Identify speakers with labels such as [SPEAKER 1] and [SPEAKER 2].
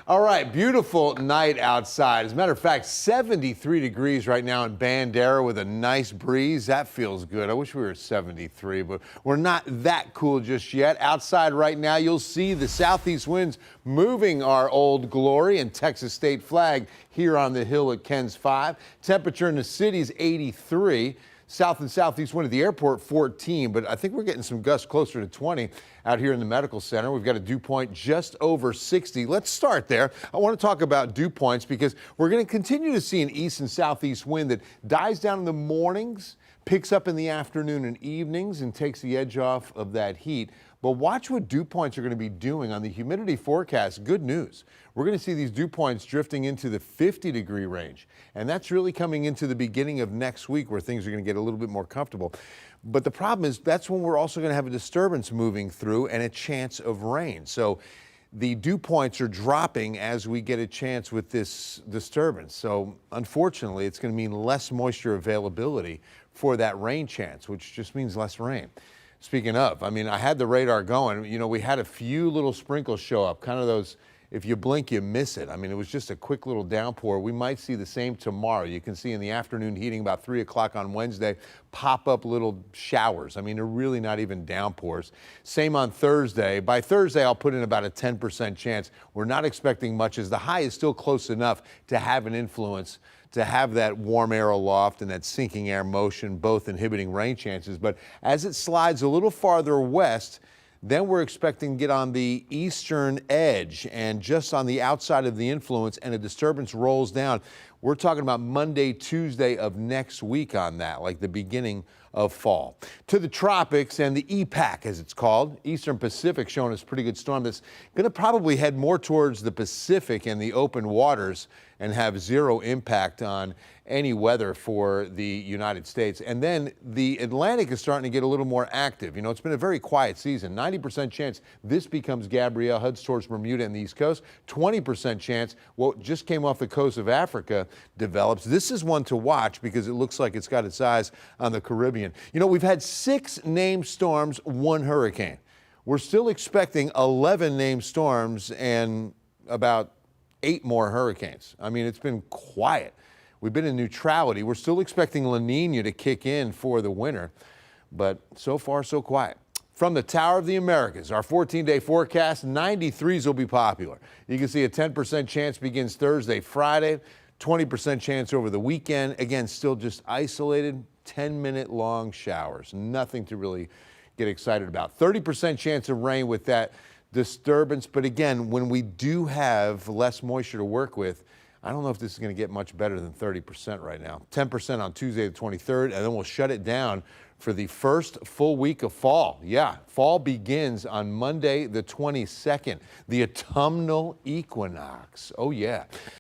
[SPEAKER 1] All right, beautiful night outside. As a matter of fact, 73 degrees right now in Bandera with a nice breeze. That feels good. I wish we were 73, but we're not that cool just yet. Outside right now, you'll see the southeast winds moving our Old Glory and Texas state flag here on the hill at KENS 5. Temperature in the city is 83. South and southeast wind at the airport 14, but I think we're getting some gusts closer to 20 out here in the medical center. We've got a dew point just over 60. Let's start there. I want to talk about dew points because we're going to continue to see an east and southeast wind that dies down in the mornings, picks up in the afternoon and evenings, and takes the edge off of that heat. But watch what dew points are going to be doing on the humidity forecast. Good news. We're going to see these dew points drifting into the 50-degree range. And that's really coming into the beginning of next week where things are going to get a little bit more comfortable. But the problem is that's when we're also going to have a disturbance moving through and a chance of rain. So the dew points are dropping as we get a chance with this disturbance. So unfortunately, it's going to mean less moisture availability for that rain chance, which just means less rain. Speaking of, I mean, I had the radar going. You know, we had a few little sprinkles show up, kind of those, if you blink, you miss it. I mean, it was just a quick little downpour. We might see the same tomorrow. You can see in the afternoon heating about 3 o'clock on Wednesday, pop up little showers. I mean, they're really not even downpours. Same on Thursday. By Thursday, I'll put in about a 10% chance. We're not expecting much as the high is still close enough to have an influence, to have that warm air aloft and that sinking air motion, both inhibiting rain chances. But as it slides a little farther west, then we're expecting to get on the eastern edge and just on the outside of the influence, and a disturbance rolls down. We're talking about Monday, Tuesday of next week on that, like the beginning of fall. To the tropics and the EPAC, as it's called, Eastern Pacific, showing us a pretty good storm that's going to probably head more towards the Pacific and the open waters and have zero impact on any weather for the United States. And then the Atlantic is starting to get a little more active. You know, it's been a very quiet season. 90% chance this becomes Gabrielle, heads towards Bermuda and the East Coast. 20% chance what just came off the coast of Africa develops. This is one to watch because it looks like it's got its eyes on the Caribbean. You know, we've had 6 named storms, 1 hurricane. We're still expecting 11 named storms and about 8 more hurricanes. I mean, it's been quiet. We've been in neutrality. We're still expecting La Nina to kick in for the winter, but so far so quiet. From the Tower of the Americas, our 14-day forecast, 93s will be popular. You can see a 10% chance begins Thursday, Friday, 20% chance over the weekend. Again, still just isolated 10-minute long showers. Nothing to really get excited about. 30% chance of rain with that disturbance. But again, when we do have less moisture to work with, I don't know if this is going to get much better than 30% right now. 10% on Tuesday the 23rd, and then we'll shut it down for the first full week of fall. Yeah, fall begins on Monday the 22nd, the autumnal equinox. Oh yeah.